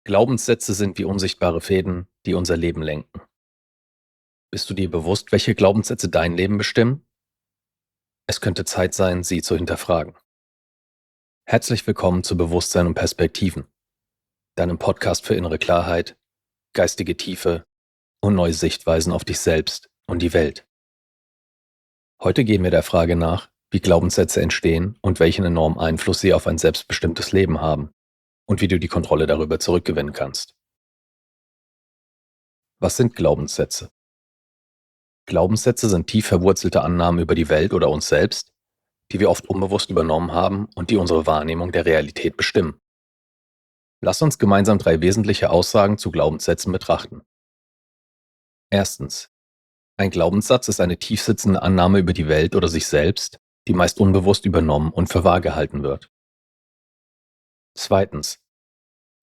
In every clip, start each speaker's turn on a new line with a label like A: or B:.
A: Glaubenssätze sind wie unsichtbare Fäden, die unser Leben lenken. Bist du dir bewusst, welche Glaubenssätze dein Leben bestimmen? Es könnte Zeit sein, sie zu hinterfragen. Herzlich willkommen zu Bewusstsein und Perspektiven, deinem Podcast für innere Klarheit, geistige Tiefe und neue Sichtweisen auf dich selbst und die Welt. Heute gehen wir der Frage nach, wie Glaubenssätze entstehen und welchen enormen Einfluss sie auf ein selbstbestimmtes Leben haben und wie du die Kontrolle darüber zurückgewinnen kannst. Was sind Glaubenssätze? Glaubenssätze sind tief verwurzelte Annahmen über die Welt oder uns selbst, die wir oft unbewusst übernommen haben und die unsere Wahrnehmung der Realität bestimmen. Lass uns gemeinsam 3 wesentliche Aussagen zu Glaubenssätzen betrachten. Erstens. Ein Glaubenssatz ist eine tiefsitzende Annahme über die Welt oder sich selbst, die meist unbewusst übernommen und für wahr gehalten wird. Zweitens.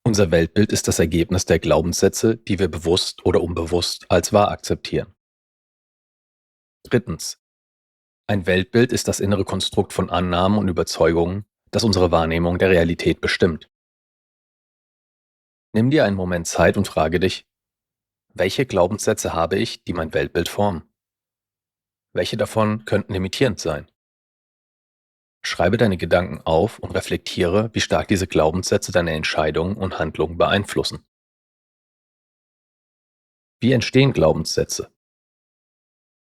A: Unser Weltbild ist das Ergebnis der Glaubenssätze, die wir bewusst oder unbewusst als wahr akzeptieren. Drittens. Ein Weltbild ist das innere Konstrukt von Annahmen und Überzeugungen, das unsere Wahrnehmung der Realität bestimmt. Nimm dir einen Moment Zeit und frage dich, welche Glaubenssätze habe ich, die mein Weltbild formen? Welche davon könnten limitierend sein? Schreibe deine Gedanken auf und reflektiere, wie stark diese Glaubenssätze deine Entscheidungen und Handlungen beeinflussen. Wie entstehen Glaubenssätze?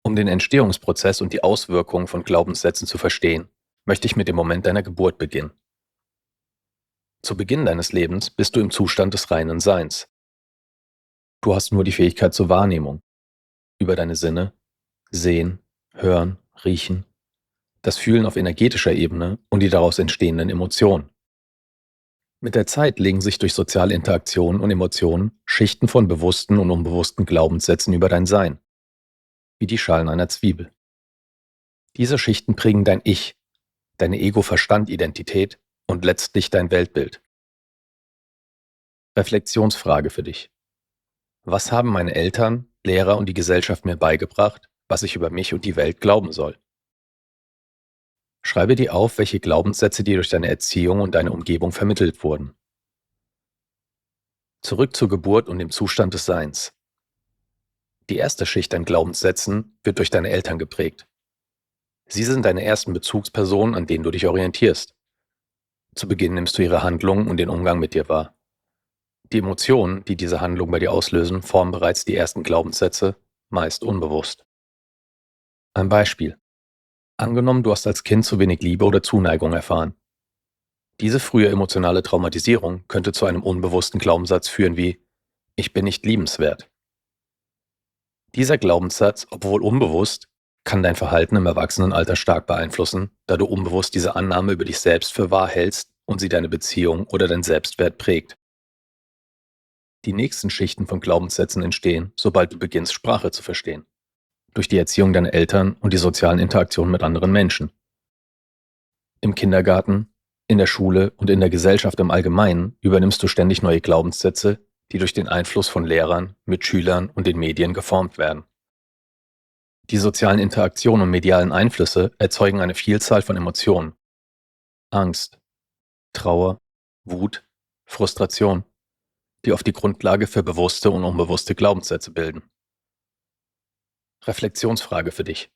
A: Um den Entstehungsprozess und die Auswirkungen von Glaubenssätzen zu verstehen, möchte ich mit dem Moment deiner Geburt beginnen. Zu Beginn deines Lebens bist du im Zustand des reinen Seins. Du hast nur die Fähigkeit zur Wahrnehmung, über deine Sinne, sehen, hören, riechen, das Fühlen auf energetischer Ebene und die daraus entstehenden Emotionen. Mit der Zeit legen sich durch soziale Interaktionen und Emotionen Schichten von bewussten und unbewussten Glaubenssätzen über dein Sein, wie die Schalen einer Zwiebel. Diese Schichten prägen dein Ich, deine Ego-Verstand-Identität und letztlich dein Weltbild. Reflexionsfrage für dich. Was haben meine Eltern, Lehrer und die Gesellschaft mir beigebracht, was ich über mich und die Welt glauben soll? Schreibe dir auf, welche Glaubenssätze dir durch deine Erziehung und deine Umgebung vermittelt wurden. Zurück zur Geburt und dem Zustand des Seins. Die erste Schicht an Glaubenssätzen wird durch deine Eltern geprägt. Sie sind deine ersten Bezugspersonen, an denen du dich orientierst. Zu Beginn nimmst du ihre Handlungen und den Umgang mit dir wahr. Die Emotionen, die diese Handlung bei dir auslösen, formen bereits die ersten Glaubenssätze, meist unbewusst. Ein Beispiel. Angenommen, du hast als Kind zu wenig Liebe oder Zuneigung erfahren. Diese frühe emotionale Traumatisierung könnte zu einem unbewussten Glaubenssatz führen wie „Ich bin nicht liebenswert“. Dieser Glaubenssatz, obwohl unbewusst, kann dein Verhalten im Erwachsenenalter stark beeinflussen, da du unbewusst diese Annahme über dich selbst für wahr hältst und sie deine Beziehung oder dein Selbstwert prägt. Die nächsten Schichten von Glaubenssätzen entstehen, sobald du beginnst, Sprache zu verstehen. Durch die Erziehung deiner Eltern und die sozialen Interaktionen mit anderen Menschen. Im Kindergarten, in der Schule und in der Gesellschaft im Allgemeinen übernimmst du ständig neue Glaubenssätze, die durch den Einfluss von Lehrern, Mitschülern und den Medien geformt werden. Die sozialen Interaktionen und medialen Einflüsse erzeugen eine Vielzahl von Emotionen. Angst, Trauer, Wut, Frustration, die oft die Grundlage für bewusste und unbewusste Glaubenssätze bilden. Reflexionsfrage für dich.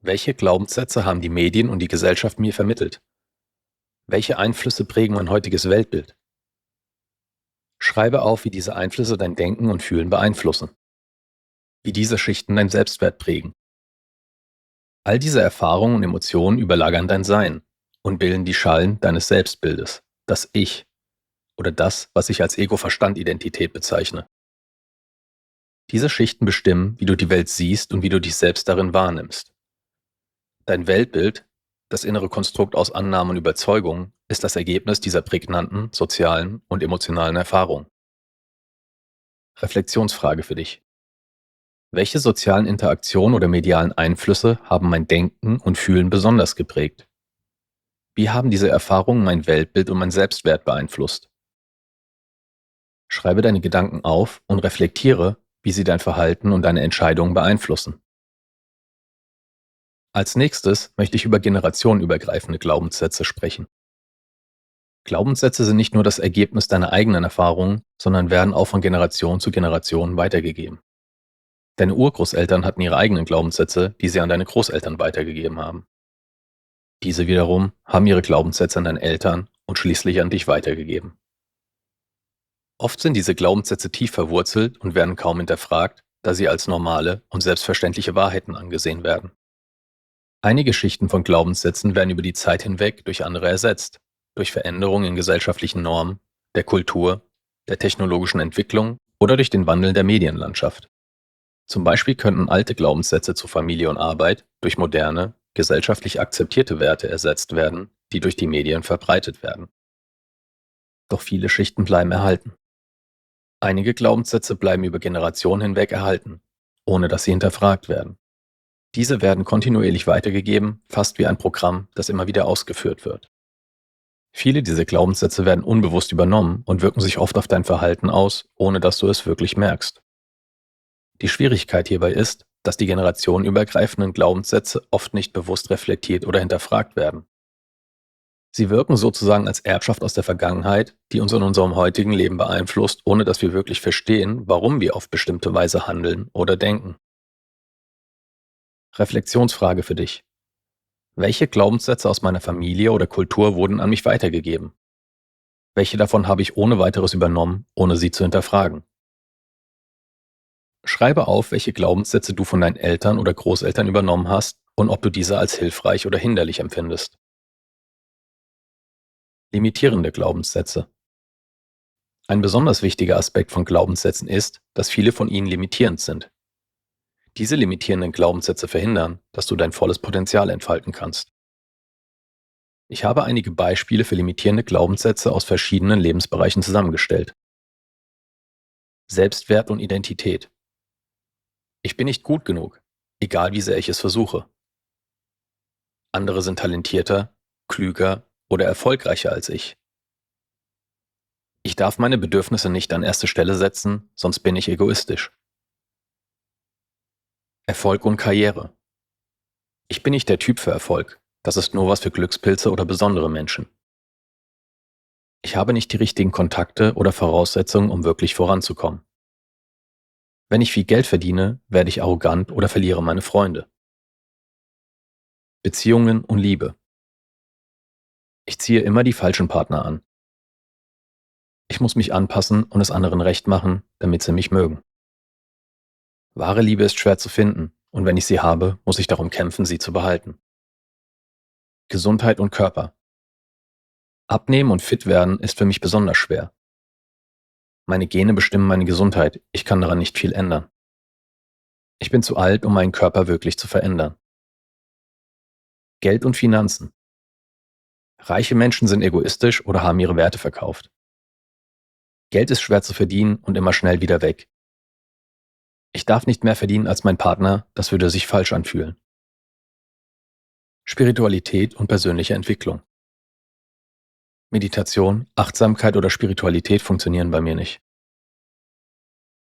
A: Welche Glaubenssätze haben die Medien und die Gesellschaft mir vermittelt? Welche Einflüsse prägen mein heutiges Weltbild? Schreibe auf, wie diese Einflüsse dein Denken und Fühlen beeinflussen. Wie diese Schichten dein Selbstwert prägen. All diese Erfahrungen und Emotionen überlagern dein Sein und bilden die Schalen deines Selbstbildes, das Ich oder das, was ich als Ego-Verstand-Identität bezeichne. Diese Schichten bestimmen, wie du die Welt siehst und wie du dich selbst darin wahrnimmst. Dein Weltbild, das innere Konstrukt aus Annahmen und Überzeugungen, ist das Ergebnis dieser prägnanten, sozialen und emotionalen Erfahrungen. Reflexionsfrage für dich. Welche sozialen Interaktionen oder medialen Einflüsse haben mein Denken und Fühlen besonders geprägt? Wie haben diese Erfahrungen mein Weltbild und mein Selbstwert beeinflusst? Schreibe deine Gedanken auf und reflektiere, wie sie dein Verhalten und deine Entscheidungen beeinflussen. Als nächstes möchte ich über generationenübergreifende Glaubenssätze sprechen. Glaubenssätze sind nicht nur das Ergebnis deiner eigenen Erfahrungen, sondern werden auch von Generation zu Generation weitergegeben. Deine Urgroßeltern hatten ihre eigenen Glaubenssätze, die sie an deine Großeltern weitergegeben haben. Diese wiederum haben ihre Glaubenssätze an deine Eltern und schließlich an dich weitergegeben. Oft sind diese Glaubenssätze tief verwurzelt und werden kaum hinterfragt, da sie als normale und selbstverständliche Wahrheiten angesehen werden. Einige Schichten von Glaubenssätzen werden über die Zeit hinweg durch andere ersetzt, durch Veränderungen in gesellschaftlichen Normen, der Kultur, der technologischen Entwicklung oder durch den Wandel der Medienlandschaft. Zum Beispiel könnten alte Glaubenssätze zu Familie und Arbeit durch moderne, gesellschaftlich akzeptierte Werte ersetzt werden, die durch die Medien verbreitet werden. Doch viele Schichten bleiben erhalten. Einige Glaubenssätze bleiben über Generationen hinweg erhalten, ohne dass sie hinterfragt werden. Diese werden kontinuierlich weitergegeben, fast wie ein Programm, das immer wieder ausgeführt wird. Viele dieser Glaubenssätze werden unbewusst übernommen und wirken sich oft auf dein Verhalten aus, ohne dass du es wirklich merkst. Die Schwierigkeit hierbei ist, dass die generationenübergreifenden Glaubenssätze oft nicht bewusst reflektiert oder hinterfragt werden. Sie wirken sozusagen als Erbschaft aus der Vergangenheit, die uns in unserem heutigen Leben beeinflusst, ohne dass wir wirklich verstehen, warum wir auf bestimmte Weise handeln oder denken. Reflexionsfrage für dich. Welche Glaubenssätze aus meiner Familie oder Kultur wurden an mich weitergegeben? Welche davon habe ich ohne weiteres übernommen, ohne sie zu hinterfragen? Schreibe auf, welche Glaubenssätze du von deinen Eltern oder Großeltern übernommen hast und ob du diese als hilfreich oder hinderlich empfindest. Limitierende Glaubenssätze. Ein besonders wichtiger Aspekt von Glaubenssätzen ist, dass viele von ihnen limitierend sind. Diese limitierenden Glaubenssätze verhindern, dass du dein volles Potenzial entfalten kannst. Ich habe einige Beispiele für limitierende Glaubenssätze aus verschiedenen Lebensbereichen zusammengestellt. Selbstwert und Identität. Ich bin nicht gut genug, egal wie sehr ich es versuche. Andere sind talentierter, klüger oder erfolgreicher als ich. Ich darf meine Bedürfnisse nicht an erste Stelle setzen, sonst bin ich egoistisch. Erfolg und Karriere. Ich bin nicht der Typ für Erfolg. Das ist nur was für Glückspilze oder besondere Menschen. Ich habe nicht die richtigen Kontakte oder Voraussetzungen, um wirklich voranzukommen. Wenn ich viel Geld verdiene, werde ich arrogant oder verliere meine Freunde. Beziehungen und Liebe. Ich ziehe immer die falschen Partner an. Ich muss mich anpassen und es anderen recht machen, damit sie mich mögen. Wahre Liebe ist schwer zu finden, und wenn ich sie habe, muss ich darum kämpfen, sie zu behalten. Gesundheit und Körper. Abnehmen und fit werden ist für mich besonders schwer. Meine Gene bestimmen meine Gesundheit, ich kann daran nicht viel ändern. Ich bin zu alt, um meinen Körper wirklich zu verändern. Geld und Finanzen. Reiche Menschen sind egoistisch oder haben ihre Werte verkauft. Geld ist schwer zu verdienen und immer schnell wieder weg. Ich darf nicht mehr verdienen als mein Partner, das würde sich falsch anfühlen. Spiritualität und persönliche Entwicklung. Meditation, Achtsamkeit oder Spiritualität funktionieren bei mir nicht.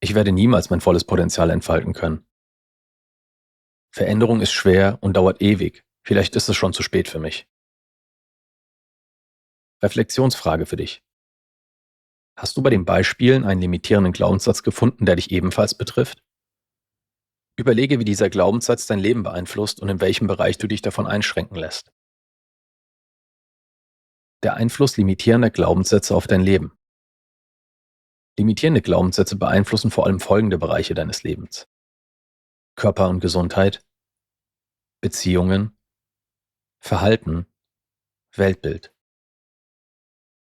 A: Ich werde niemals mein volles Potenzial entfalten können. Veränderung ist schwer und dauert ewig. Vielleicht ist es schon zu spät für mich. Reflexionsfrage für dich. Hast du bei den Beispielen einen limitierenden Glaubenssatz gefunden, der dich ebenfalls betrifft? Überlege, wie dieser Glaubenssatz dein Leben beeinflusst und in welchem Bereich du dich davon einschränken lässt. Der Einfluss limitierender Glaubenssätze auf dein Leben. Limitierende Glaubenssätze beeinflussen vor allem folgende Bereiche deines Lebens: Körper und Gesundheit, Beziehungen, Verhalten, Weltbild.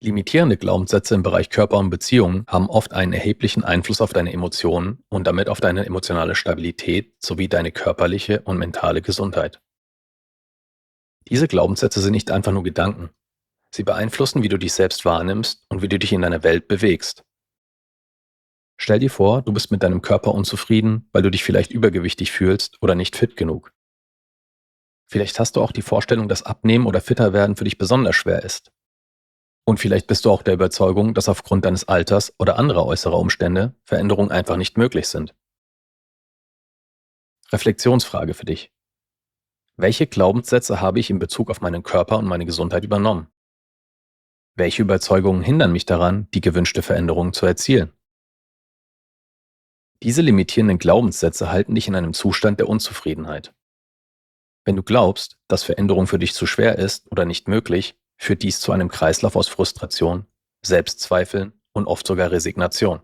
A: Limitierende Glaubenssätze im Bereich Körper und Beziehungen haben oft einen erheblichen Einfluss auf deine Emotionen und damit auf deine emotionale Stabilität sowie deine körperliche und mentale Gesundheit. Diese Glaubenssätze sind nicht einfach nur Gedanken. Sie beeinflussen, wie du dich selbst wahrnimmst und wie du dich in deiner Welt bewegst. Stell dir vor, du bist mit deinem Körper unzufrieden, weil du dich vielleicht übergewichtig fühlst oder nicht fit genug. Vielleicht hast du auch die Vorstellung, dass Abnehmen oder fitter werden für dich besonders schwer ist. Und vielleicht bist du auch der Überzeugung, dass aufgrund deines Alters oder anderer äußerer Umstände Veränderungen einfach nicht möglich sind. Reflexionsfrage für dich. Welche Glaubenssätze habe ich in Bezug auf meinen Körper und meine Gesundheit übernommen? Welche Überzeugungen hindern mich daran, die gewünschte Veränderung zu erzielen? Diese limitierenden Glaubenssätze halten dich in einem Zustand der Unzufriedenheit. Wenn du glaubst, dass Veränderung für dich zu schwer ist oder nicht möglich, führt dies zu einem Kreislauf aus Frustration, Selbstzweifeln und oft sogar Resignation.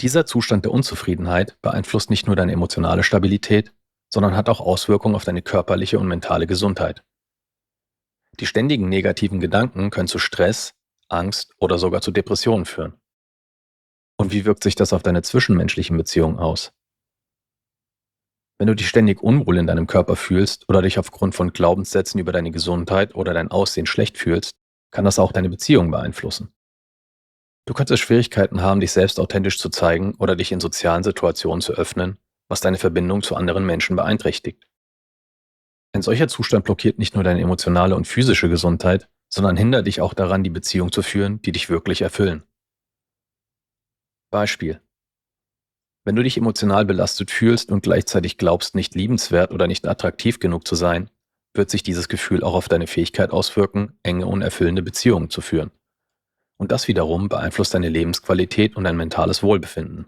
A: Dieser Zustand der Unzufriedenheit beeinflusst nicht nur deine emotionale Stabilität, sondern hat auch Auswirkungen auf deine körperliche und mentale Gesundheit. Die ständigen negativen Gedanken können zu Stress, Angst oder sogar zu Depressionen führen. Und wie wirkt sich das auf deine zwischenmenschlichen Beziehungen aus? Wenn du dich ständig unwohl in deinem Körper fühlst oder dich aufgrund von Glaubenssätzen über deine Gesundheit oder dein Aussehen schlecht fühlst, kann das auch deine Beziehung beeinflussen. Du könntest Schwierigkeiten haben, dich selbst authentisch zu zeigen oder dich in sozialen Situationen zu öffnen, was deine Verbindung zu anderen Menschen beeinträchtigt. Ein solcher Zustand blockiert nicht nur deine emotionale und physische Gesundheit, sondern hindert dich auch daran, die Beziehung zu führen, die dich wirklich erfüllen. Beispiel: Wenn du dich emotional belastet fühlst und gleichzeitig glaubst, nicht liebenswert oder nicht attraktiv genug zu sein, wird sich dieses Gefühl auch auf deine Fähigkeit auswirken, enge und erfüllende Beziehungen zu führen. Und das wiederum beeinflusst deine Lebensqualität und dein mentales Wohlbefinden.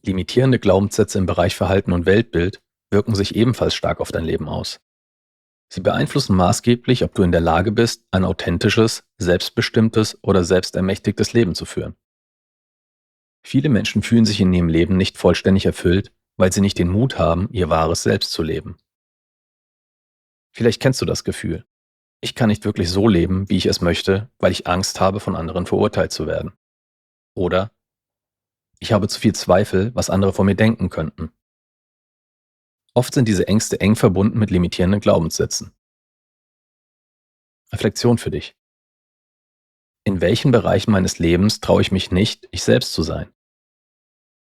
A: Limitierende Glaubenssätze im Bereich Verhalten und Weltbild wirken sich ebenfalls stark auf dein Leben aus. Sie beeinflussen maßgeblich, ob du in der Lage bist, ein authentisches, selbstbestimmtes oder selbstermächtigtes Leben zu führen. Viele Menschen fühlen sich in ihrem Leben nicht vollständig erfüllt, weil sie nicht den Mut haben, ihr wahres Selbst zu leben. Vielleicht kennst du das Gefühl. Ich kann nicht wirklich so leben, wie ich es möchte, weil ich Angst habe, von anderen verurteilt zu werden. Oder ich habe zu viel Zweifel, was andere von mir denken könnten. Oft sind diese Ängste eng verbunden mit limitierenden Glaubenssätzen. Reflexion für dich. In welchen Bereichen meines Lebens traue ich mich nicht, ich selbst zu sein?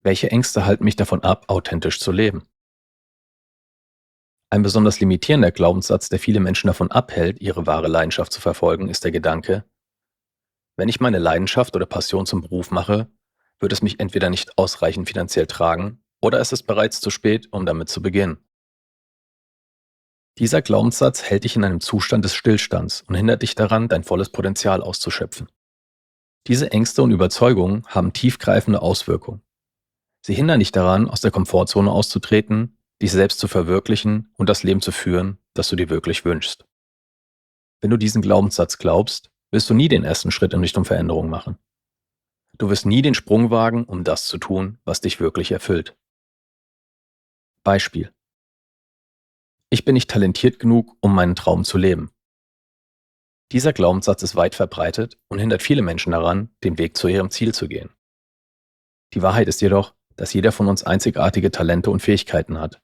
A: Welche Ängste halten mich davon ab, authentisch zu leben? Ein besonders limitierender Glaubenssatz, der viele Menschen davon abhält, ihre wahre Leidenschaft zu verfolgen, ist der Gedanke: Wenn ich meine Leidenschaft oder Passion zum Beruf mache, wird es mich entweder nicht ausreichend finanziell tragen oder es ist bereits zu spät, um damit zu beginnen. Dieser Glaubenssatz hält dich in einem Zustand des Stillstands und hindert dich daran, dein volles Potenzial auszuschöpfen. Diese Ängste und Überzeugungen haben tiefgreifende Auswirkungen. Sie hindern dich daran, aus der Komfortzone auszutreten, dich selbst zu verwirklichen und das Leben zu führen, das du dir wirklich wünschst. Wenn du diesen Glaubenssatz glaubst, wirst du nie den ersten Schritt in Richtung Veränderung machen. Du wirst nie den Sprung wagen, um das zu tun, was dich wirklich erfüllt. Beispiel: Ich bin nicht talentiert genug, um meinen Traum zu leben. Dieser Glaubenssatz ist weit verbreitet und hindert viele Menschen daran, den Weg zu ihrem Ziel zu gehen. Die Wahrheit ist jedoch, dass jeder von uns einzigartige Talente und Fähigkeiten hat.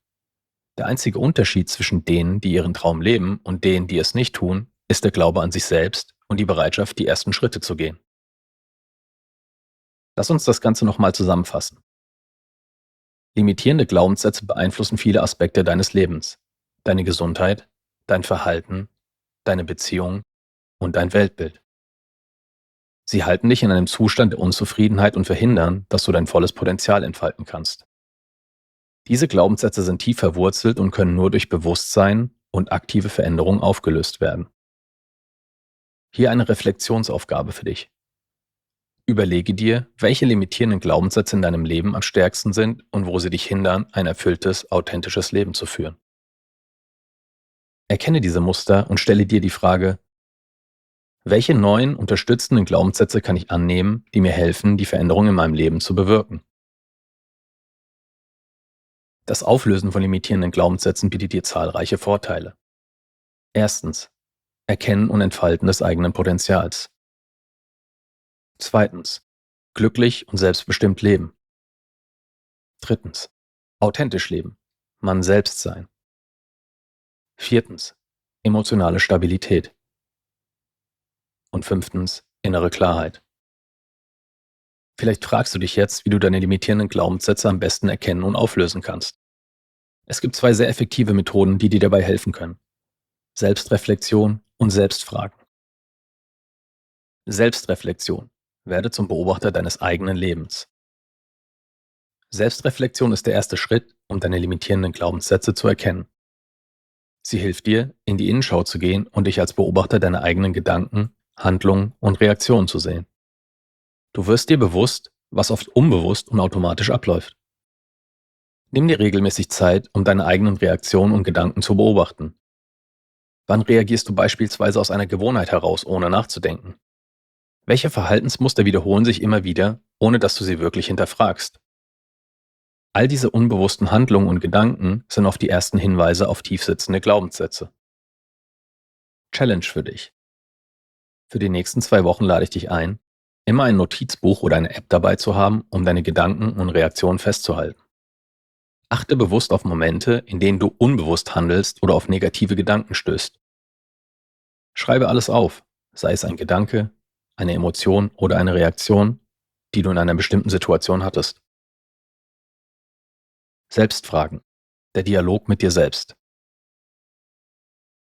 A: Der einzige Unterschied zwischen denen, die ihren Traum leben, und denen, die es nicht tun, ist der Glaube an sich selbst und die Bereitschaft, die ersten Schritte zu gehen. Lass uns das Ganze nochmal zusammenfassen. Limitierende Glaubenssätze beeinflussen viele Aspekte deines Lebens: deine Gesundheit, dein Verhalten, deine Beziehungen und dein Weltbild. Sie halten dich in einem Zustand der Unzufriedenheit und verhindern, dass du dein volles Potenzial entfalten kannst. Diese Glaubenssätze sind tief verwurzelt und können nur durch Bewusstsein und aktive Veränderung aufgelöst werden. Hier eine Reflexionsaufgabe für dich. Überlege dir, welche limitierenden Glaubenssätze in deinem Leben am stärksten sind und wo sie dich hindern, ein erfülltes, authentisches Leben zu führen. Erkenne diese Muster und stelle dir die Frage: Welche neuen, unterstützenden Glaubenssätze kann ich annehmen, die mir helfen, die Veränderung in meinem Leben zu bewirken? Das Auflösen von limitierenden Glaubenssätzen bietet dir zahlreiche Vorteile. Erstens: Erkennen und Entfalten des eigenen Potenzials. Zweitens: Glücklich und selbstbestimmt leben. Drittens: Authentisch leben. Man selbst sein. Viertens: Emotionale Stabilität. Und fünftens: Innere Klarheit. Vielleicht fragst du dich jetzt, wie du deine limitierenden Glaubenssätze am besten erkennen und auflösen kannst. Es gibt zwei sehr effektive Methoden, die dir dabei helfen können: Selbstreflexion und Selbstfragen. Selbstreflexion: Werde zum Beobachter deines eigenen Lebens. Selbstreflexion ist der erste Schritt, um deine limitierenden Glaubenssätze zu erkennen. Sie hilft dir, in die Innenschau zu gehen und dich als Beobachter deiner eigenen Gedanken, Handlungen und Reaktionen zu sehen. Du wirst dir bewusst, was oft unbewusst und automatisch abläuft. Nimm dir regelmäßig Zeit, um deine eigenen Reaktionen und Gedanken zu beobachten. Wann reagierst du beispielsweise aus einer Gewohnheit heraus, ohne nachzudenken? Welche Verhaltensmuster wiederholen sich immer wieder, ohne dass du sie wirklich hinterfragst? All diese unbewussten Handlungen und Gedanken sind oft die ersten Hinweise auf tiefsitzende Glaubenssätze. Challenge für dich. Für die nächsten 2 Wochen lade ich dich ein, immer ein Notizbuch oder eine App dabei zu haben, um deine Gedanken und Reaktionen festzuhalten. Achte bewusst auf Momente, in denen du unbewusst handelst oder auf negative Gedanken stößt. Schreibe alles auf, sei es ein Gedanke, eine Emotion oder eine Reaktion, die du in einer bestimmten Situation hattest. Selbstfragen. Der Dialog mit dir selbst.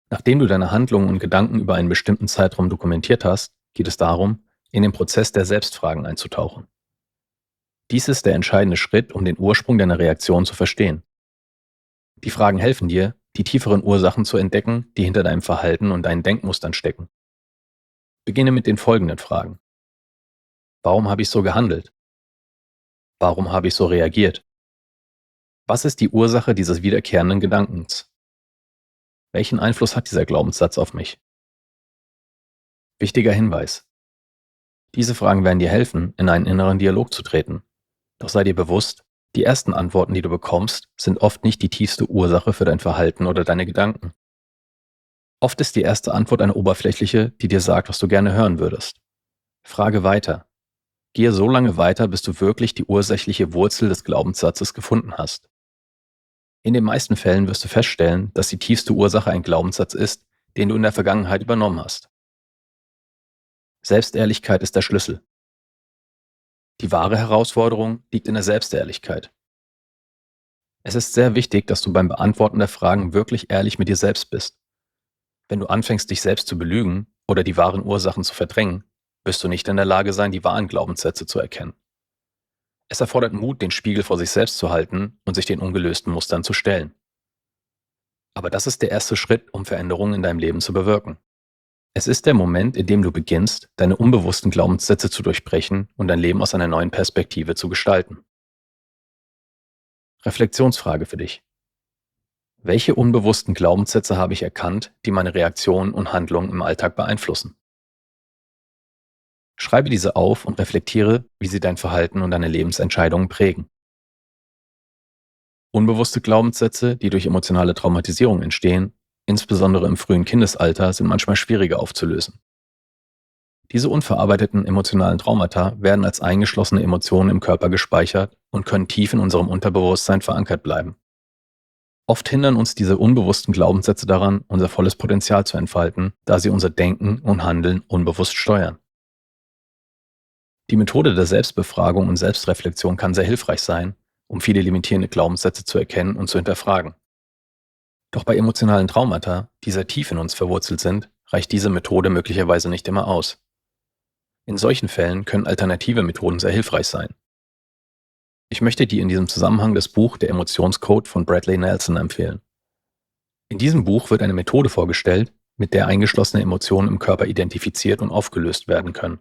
A: Nachdem du deine Handlungen und Gedanken über einen bestimmten Zeitraum dokumentiert hast, geht es darum, in den Prozess der Selbstfragen einzutauchen. Dies ist der entscheidende Schritt, um den Ursprung deiner Reaktion zu verstehen. Die Fragen helfen dir, die tieferen Ursachen zu entdecken, die hinter deinem Verhalten und deinen Denkmustern stecken. Beginne mit den folgenden Fragen. Warum habe ich so gehandelt? Warum habe ich so reagiert? Was ist die Ursache dieses wiederkehrenden Gedankens? Welchen Einfluss hat dieser Glaubenssatz auf mich? Wichtiger Hinweis. Diese Fragen werden dir helfen, in einen inneren Dialog zu treten. Doch sei dir bewusst, die ersten Antworten, die du bekommst, sind oft nicht die tiefste Ursache für dein Verhalten oder deine Gedanken. Oft ist die erste Antwort eine oberflächliche, die dir sagt, was du gerne hören würdest. Frage weiter. Gehe so lange weiter, bis du wirklich die ursächliche Wurzel des Glaubenssatzes gefunden hast. In den meisten Fällen wirst du feststellen, dass die tiefste Ursache ein Glaubenssatz ist, den du in der Vergangenheit übernommen hast. Selbstehrlichkeit ist der Schlüssel. Die wahre Herausforderung liegt in der Selbstehrlichkeit. Es ist sehr wichtig, dass du beim Beantworten der Fragen wirklich ehrlich mit dir selbst bist. Wenn du anfängst, dich selbst zu belügen oder die wahren Ursachen zu verdrängen, wirst du nicht in der Lage sein, die wahren Glaubenssätze zu erkennen. Es erfordert Mut, den Spiegel vor sich selbst zu halten und sich den ungelösten Mustern zu stellen. Aber das ist der erste Schritt, um Veränderungen in deinem Leben zu bewirken. Es ist der Moment, in dem du beginnst, deine unbewussten Glaubenssätze zu durchbrechen und dein Leben aus einer neuen Perspektive zu gestalten. Reflexionsfrage für dich. Welche unbewussten Glaubenssätze habe ich erkannt, die meine Reaktionen und Handlungen im Alltag beeinflussen? Schreibe diese auf und reflektiere, wie sie dein Verhalten und deine Lebensentscheidungen prägen. Unbewusste Glaubenssätze, die durch emotionale Traumatisierung entstehen, insbesondere im frühen Kindesalter, sind manchmal schwieriger aufzulösen. Diese unverarbeiteten emotionalen Traumata werden als eingeschlossene Emotionen im Körper gespeichert und können tief in unserem Unterbewusstsein verankert bleiben. Oft hindern uns diese unbewussten Glaubenssätze daran, unser volles Potenzial zu entfalten, da sie unser Denken und Handeln unbewusst steuern. Die Methode der Selbstbefragung und Selbstreflexion kann sehr hilfreich sein, um viele limitierende Glaubenssätze zu erkennen und zu hinterfragen. Doch bei emotionalen Traumata, die sehr tief in uns verwurzelt sind, reicht diese Methode möglicherweise nicht immer aus. In solchen Fällen können alternative Methoden sehr hilfreich sein. Ich möchte dir in diesem Zusammenhang das Buch Der Emotionscode von Bradley Nelson empfehlen. In diesem Buch wird eine Methode vorgestellt, mit der eingeschlossene Emotionen im Körper identifiziert und aufgelöst werden können.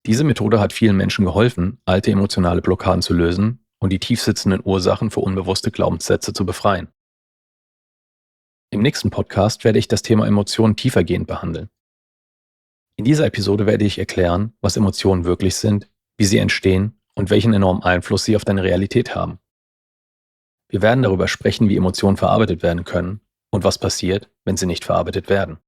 A: Diese Methode hat vielen Menschen geholfen, alte emotionale Blockaden zu lösen und die tiefsitzenden Ursachen für unbewusste Glaubenssätze zu befreien. Im nächsten Podcast werde ich das Thema Emotionen tiefergehend behandeln. In dieser Episode werde ich erklären, was Emotionen wirklich sind, wie sie entstehen und welchen enormen Einfluss sie auf deine Realität haben. Wir werden darüber sprechen, wie Emotionen verarbeitet werden können und was passiert, wenn sie nicht verarbeitet werden.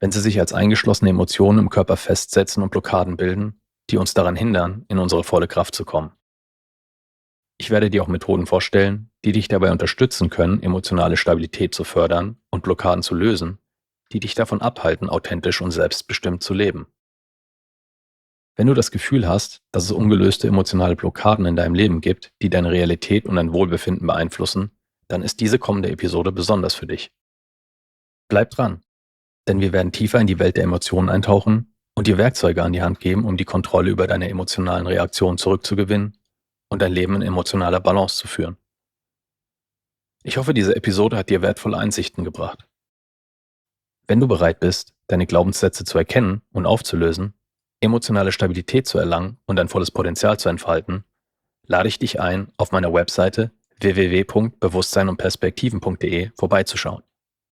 A: Wenn sie sich als eingeschlossene Emotionen im Körper festsetzen und Blockaden bilden, die uns daran hindern, in unsere volle Kraft zu kommen. Ich werde dir auch Methoden vorstellen, die dich dabei unterstützen können, emotionale Stabilität zu fördern und Blockaden zu lösen, die dich davon abhalten, authentisch und selbstbestimmt zu leben. Wenn du das Gefühl hast, dass es ungelöste emotionale Blockaden in deinem Leben gibt, die deine Realität und dein Wohlbefinden beeinflussen, dann ist diese kommende Episode besonders für dich. Bleib dran, denn wir werden tiefer in die Welt der Emotionen eintauchen und dir Werkzeuge an die Hand geben, um die Kontrolle über deine emotionalen Reaktionen zurückzugewinnen und dein Leben in emotionaler Balance zu führen. Ich hoffe, diese Episode hat dir wertvolle Einsichten gebracht. Wenn du bereit bist, deine Glaubenssätze zu erkennen und aufzulösen, emotionale Stabilität zu erlangen und dein volles Potenzial zu entfalten, lade ich dich ein, auf meiner Webseite www.bewusstseinundperspektiven.de vorbeizuschauen.